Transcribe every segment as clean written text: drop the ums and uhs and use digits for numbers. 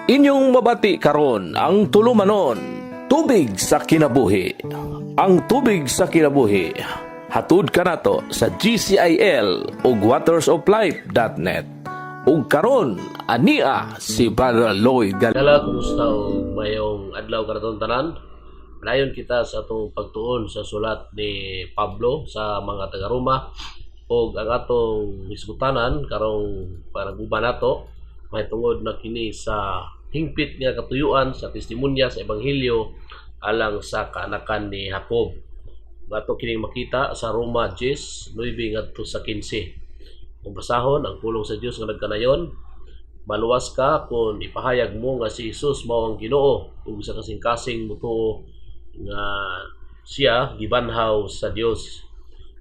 Inyong mabati karon ang tulumanon, tubig sa kinabuhi. Ang tubig sa kinabuhi, hatud kanato sa GCIL ug watersoflife.net. Ug karon ania si Brother Lloyd Kala, kumusta o mayong adlaw karaton tanan? Dayon kita sa atong pagtuon sa sulat ni Pablo sa mga taga-Roma o ang atong isgutanan karong panaguban nato may tungod na kini sa hingpit nga katuyuan sa testimonya sa ebanghelyo alang sa kaanakan ni Jacob. Ato kining makita sa Roma 10:9 ngadto sa 15. Kung basahon ang pulong sa Dios nga nagkanayon, maluwas ka kung ipahayag mo nga si Jesus mao ang Ginoo ug sa kasing-kasing mutuo nga siya gibanhaw sa Dios.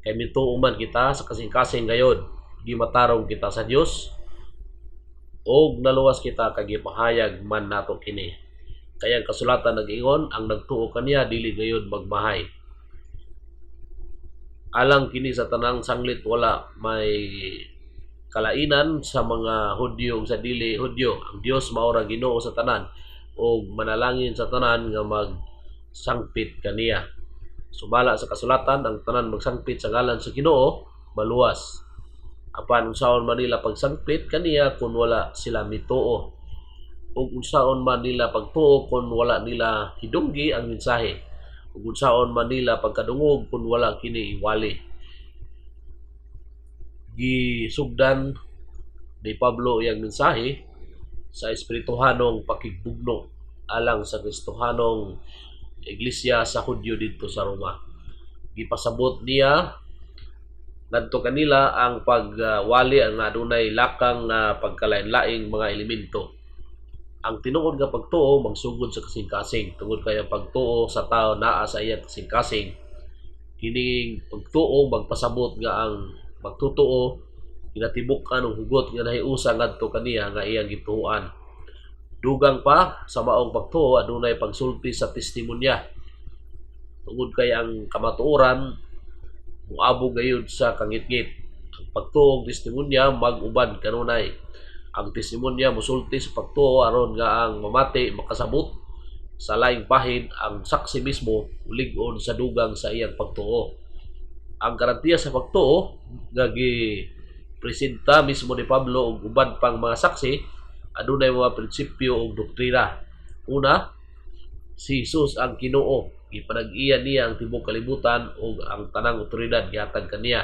Kay mituo man kita sa kasing-kasing gayod, gimatarong kita sa Dios og naluwas kita kay gipahayag man nato kini. Kaya ang kasulatan nag-ingon ang nagtuo kaniya dili gayud magmahay. Alang kini sa tanang sanglit wala may kalainan sa mga Hudyo ug sa dili Hudyo. Ang Dios mao ra Ginoo sa tanan ug manalangin sa tanan nga magsangpit kaniya. Sumala sa kasulatan ang tanan magsangpit sa ngalan sa Ginoo maluwas. Apan unsaon man nila pagsangpit kaniya kung wala sila mituo. Ug unsaon man nila pagtuo kung wala nila hidunggi ang mensahe. Ug unsaon man nila pagkadungog kung wala kini iwali. Gisugdan ni Pablo iyang mensahe sa espirituhanong pakigbugno alang sa Kristohanong iglesia sa Hudyo dito sa Roma. Gipasabot niya ngadto kanila ang pagwali ang adunay lakang na pagkalain-laing mga elemento. Ang tinuod nga pagtuo magsugod sa kasing-kasing tungod kay ang pagtuo sa tao naa sa iyang kasing-kasing. Kining pagtuo magpasabot nga ang magtutuo ginatibukan og hugot nga nahiusa ngadto kaniya nga iyang gituoan. Dugang pa sa maong pagtuo adunay pagsulti sa testimonya. Tungod kay ang kamatuoran muabog gayud sa kangitngit. Ang pagtuo ug testimonya mag-uban kanunay. Ang testimonya mosulti sa pagtuo aron nga ang mamati makasabot sa laing bahin ang saksi mismo lig-on sa dugang sa iyang pagtuo. Ang garantiya sa pagtuo nga gipresenta mismo ni Pablo ug uban pang mga saksi adunay mga prinsipyo ug doktrina. Una, si Jesus ang Ginoo. Ipanag-iya niya ang tibuok kalibutan ug ang tanang otoridad gihatag kaniya.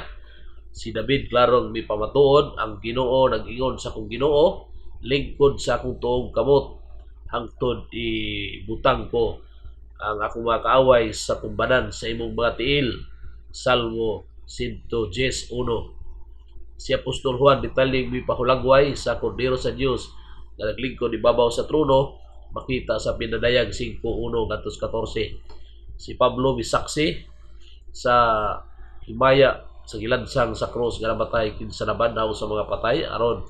Si David klarong mipamatuod ang Ginoo nag-ingon sa akong Ginoo, lingkod sa akong tuong kamot hangtod ibutang ko ang akong mga kaaway sa tumbanan sa imong mga tiil. Salmo 110:1. Si Apostol Juan detaling mipahulagway sa kordero sa Dios nga naglingkod ibabaw sa trono makita sa pinadayag 5:1-14. Si Pablo misaksi sa himaya sa gilansang sa cross nga namatay kinsa nabanhaw sa mga patay aron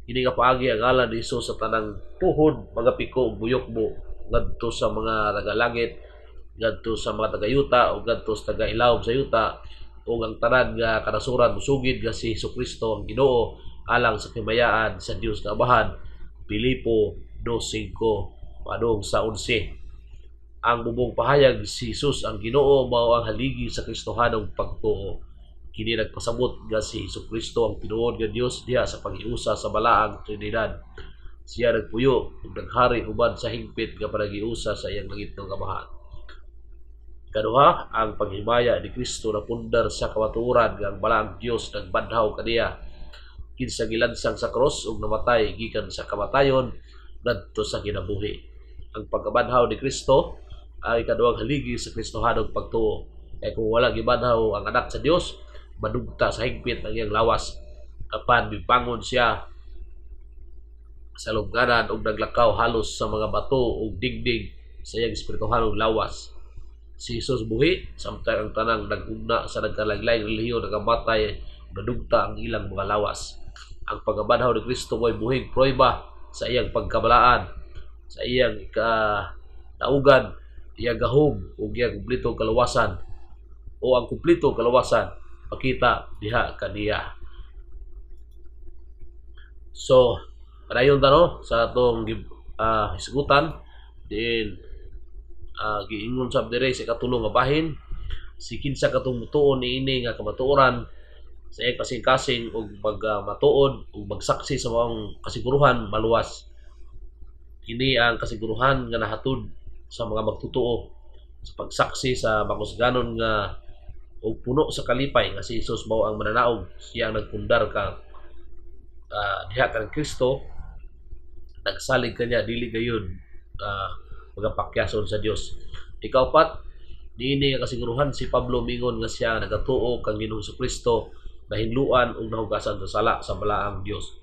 kini nga paagi ang ngalan ni Jesus sa tanang tuhod mga piko ug buyok mo ngadto sa mga tagalangit, ngadto sa mga tagayuta ug ngadto sa tagailawom sa yuta ug ang tanan nga kanasuran musugid nga si Jesucristo ang Ginoo alang sa himayaan sa Dios nga Amahan. Filipo 2:5 padung sa 11. Ang bubong pahayag si Jesus ang Ginoo mao ang haligi sa Kristohanong pagtuo. Kini nagpasabot nga si Jesucristo ang tinuod nga Dios diha sa paghiusa sa balaang Trinidad. Siya nagpuyo ug naghari uban sa hingpit nga panagiusa sa iyang langitong Amahan. Kaduha, ang paghimaya ni Kristo na pundar sa kamatuoran nga ang balaang Dios nagbanhaw kaniya kinsa gilansang sa cross ug namatay gikan sa kamatayon ngadto sa kinabuhi. Ang pagkabanhaw ni Kristo ay ikaduhang haligi sa Kristohanong pagtuo. Kaya kung wala gibanhaw ang anak sa Dios, madugta sa higpit ang iyang lawas. Apan mibangon siya sa lubnganan ug naglakaw halos sa mga bato ug digdig sa iyang espirituhanong lawas. Si Jesus buhi samtang ang tanang nagugna sa nagkalaglayng relihiyon nagamatay nadugta ang ilang mga lawas. Ang pagkabanhaw ni Kristo ay buhing prueba sa iyang pagkabalaan, sa iyang naugan, iyang gahom ug iyang kumplitong kalawasan o ang kumplitong kalawasan makita diha kaniya. So, padayon ta no sa atong hisgutan. Then giingon sab dire sa katulong nga bahin si kinsa katong mutuon niini nga kamatuoran sa iyang kasing-kasing ug matuod ug magsaksi sa mga kasiguruhan maluwas. Kini ang kasiguruhan nga nahatod sa mga magtutuo sa pagsaksi sa makusganon nga ug puno sa kalipay nga si Jesus mao ang mananaog, siya ang nagpundar ka diha kang Kristo, nagsalig kanya dili gayon mga pakyason sa Dios. Ikaapat, niini nga kasiguruhan si Pablo mingon nga siya nagatuo kang Ginoong Kristo nahinluan ug nahugasan sa sala sa balaang Dios.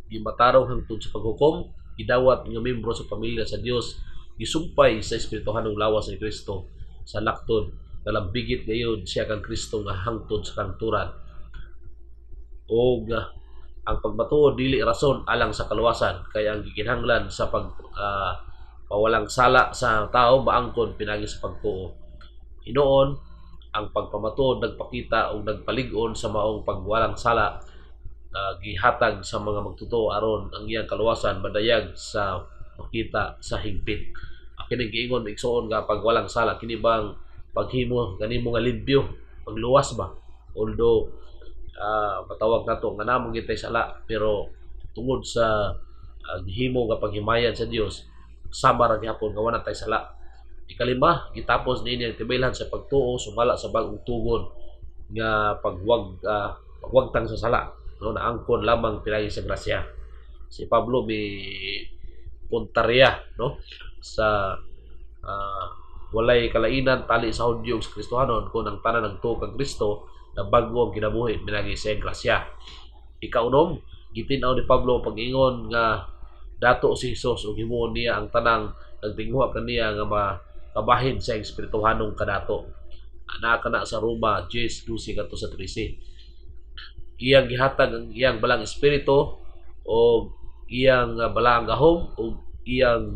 Gimatarong hangtod sa paghukom, gidawat nga membro sa pamilya sa Dios, gisumpay sa espirituhanong lawas ni Kristo sa laktod nalambigit gayon siya kang Kristo nga hangtod sa kanturan. O ang pagmatuod dili rason alang sa kaluwasan, kaya ang gikinahanglan sa pawalang sala sa tao maangkon pinagi sa pagtuo. Hinoon ang pagpamatuod nagpakita o nagpalig-on sa maong pagwalang sala, gihatag sa mga magtutuo aron ang iyang kaluwasan madayag sa makita sa hingpit. Kini giingon igsoon nga pagwalang sala kini bang paghimo kanimo nga limpyo, pagluwas ba, although matawag nato nga namong gitay sala, pero tungod sa gihimo nga paghimayan sa Dios sama ra gyapon nga wala tay sala. Ikalima, gitapos niini ang tibaylan sa pagtuo sumala sa bagong tugon nga pagwagtang sa sala, no, na angkon lamang pinagi sa grasya. Si Pablo may puntarya, no, sa walay kalainan tali sa Hudyo sa Kristohanon kung ang tanan nagtuo kang Kristo na bago ang kinabuhi pinagi sa grasya. Ikaunom, gitinaw ni Pablo pag-ingon nga dato si Jesus ug himuon niya ang tanang nagtinguha kaniya nga makabahin sa espirituhanong kadato. Ana kana sa Roma 10:12 kadto sa 13. Iyang gihatag ang iyang balang espiritu o iyang balang gahom o iyang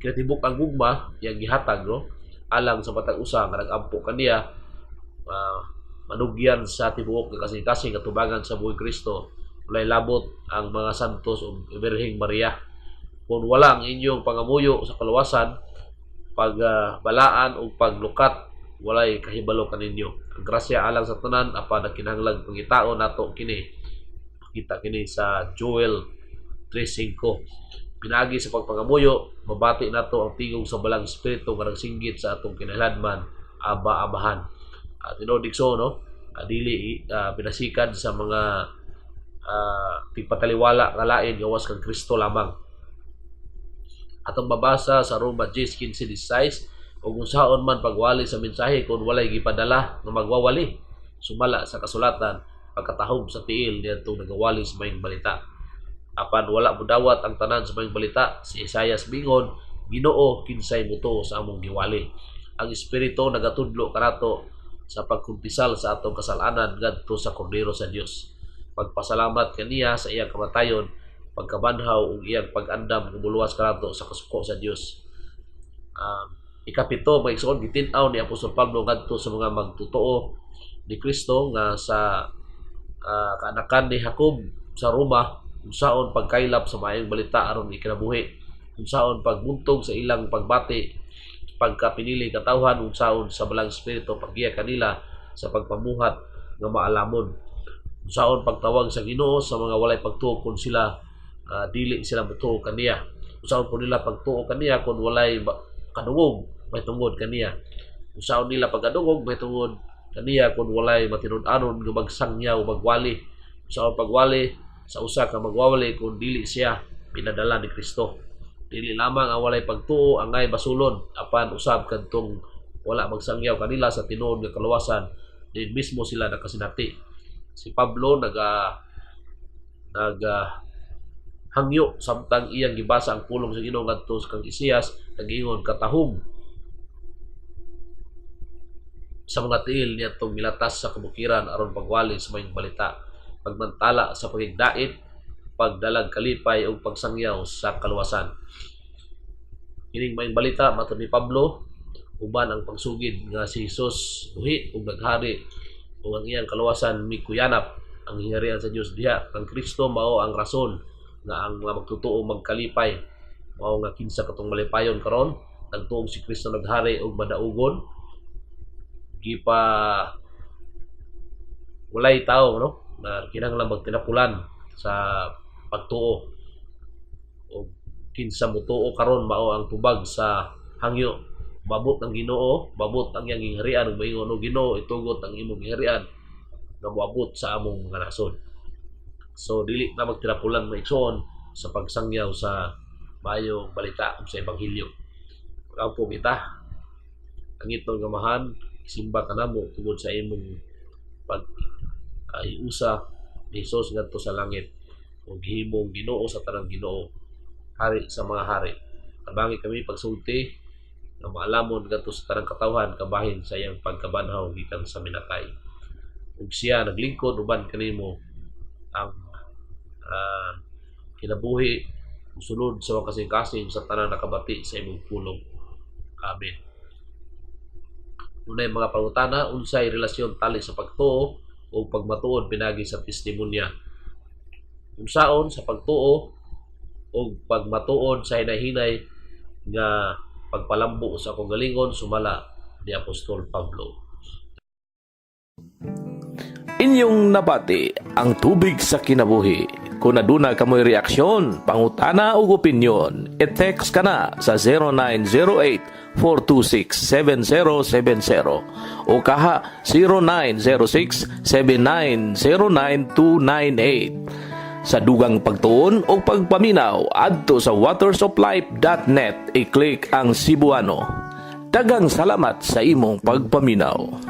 kinatibuk ang gugma, iyang gihatag, no, alang sa matag usa nga nagampo kaniya manugyan sa tibuok nga kasing-kasing katubangan sa buhay Kristo. Walay labot ang mga santos o Birheng Maria. Kung wala ang inyong pangamuyo sa kaluwasan, pagbalaan o paglukat, walay kahibalo kaninyo. Ang grasya alang sa tanan apan nagkinahanglan pangitao nato kini. Kita kini sa Joel 3:5. Pinagi sa pagpangamuyo, mabati nato ang tingog sa balang espiritu nga nagsinggit sa atong kinahanglan aba-abahan. Tinuod no, dili pinasikan sa mga tigpataliwala nga lain gawas kang Kristo lamang. Atong mabasa sa Roma 10:15-16, ug unsaon man pagwali sa mensahe kung walay gipadala nga magwawali, sumala sa kasulatan pagkatahom sa tiil niyadtong nagawali sa mayong balita. Apan wala modawat ang tanan sa mayong balita, si Isaias mingon, Ginoo kinsay mutuo sa among giwali. Ang espiritu nagatudlo kanato sa pagkumpisal sa atong kasalanan ngadto sa kordero sa Dios. Pagpasalamat kaniya sa iyang kamatayon, pagkabanhaw ug iyang pag-andam ug muluwas kanato sa kasuko sa Dios. Ikapito, maigsoon gitin-aw ni Apostol Pablo ngadto sa mga magtutuo ni Kristo nga sa kaanakan ni Jacob sa Roma, unsaon pagkaylap sa maayong balita aron ikinabuhi, unsaon pagbuntog sa ilang pagbati, pagkapinili katawhan, unsaon sa balang espiritu paggiya kanila sa pagpamuhat nga maalamon, unsaon pagtawag sa Ginoo sa mga walay pagtuo kung sila dili sila mutuo kaniya, unsaon po nila pagtuo kaniya kung walay kadungog may tungod kaniya, unsaon nila pagkadungog may tungod kaniya kung walay matinud-anon nga magsangyaw magwali, unsaon pagwali sa usa ka magwawali kung dili siya pinadala ni Kristo. Dili lamang ang walay pagtuo ang ngay basulon, apan usab kadtong wala magsangyaw kanila sa tinuod nga kaluwasan, din mismo sila nakasinati. Si Pablo hangyo samtang iyang gibasa ang pulong sa Ginoo ngadto kang Isaias, nag-ingon katahom sa mga tiil niyadtong milatas sa kabukiran aron pagwali sa mayong balita, pagmantala sa pagigdait, pagdalag kalipay o pagsangyaw sa kaluwasan. Kining mayong balita matud ni Pablo uban ang pagsugid nga si Jesus buhi ug naghari ug ang iyang kaluwasan mikuyanap ang hinarian sa Dios diha kang Kristo mao ang rason nga ang mga magtutuo magkalipay mao nga kinsa katong malipayon karon nagtuong si Kristo naghari og madaugon gipa walay tao no na kinahanglan magtinapulan sa pagtuo o kinsa mutuo karon mao ang tubag sa hangyo babot ang Ginoo babot ang iyang gingharian ug maingon og Ginoo itugot ang imong gingharian nga moabot sa among mga nasod. So dili na magtinapulan maigsoon sa pagsangyaw sa maayong balita sa ebanghelyo. Pagkampo kita ang itong gamahan simba kanamo tungod sa imong pag iusa ni Jesus ngadto sa langit ug himong Ginoo sa tanang Ginoo hari sa mga hari. Tabangi kami pagsulti nga maalamon ngadto sa tanang katawhan kabahin sa iyang pagkabanhaw gikan sa minatay. Ug siya naglingkod uban kanimo ang kinabuhi sulod sa mga kasing-kasing sa tanang nakabati sa imong pulong. Amen. Unay mga pangutana, unsay relasyon tali sa pagtuo o pagmatuod pinagi sa testimonya. Unsaon sa pagtuo o pagmatuod sa hinay-hinay nga pagpalambo sa akong galingon sumala ni Apostol Pablo. Inyong nabati ang tubig sa kinabuhi. Kung aduna kamoy reaksyon, pangutana ug opinyon, i-text ka na sa 0908-426-7070 o kaha 0906-7909-298. Sa dugang pagtuon o pagpaminaw, adto sa watersoflife.net, i-click ang Cebuano. Daghang salamat sa imong pagpaminaw.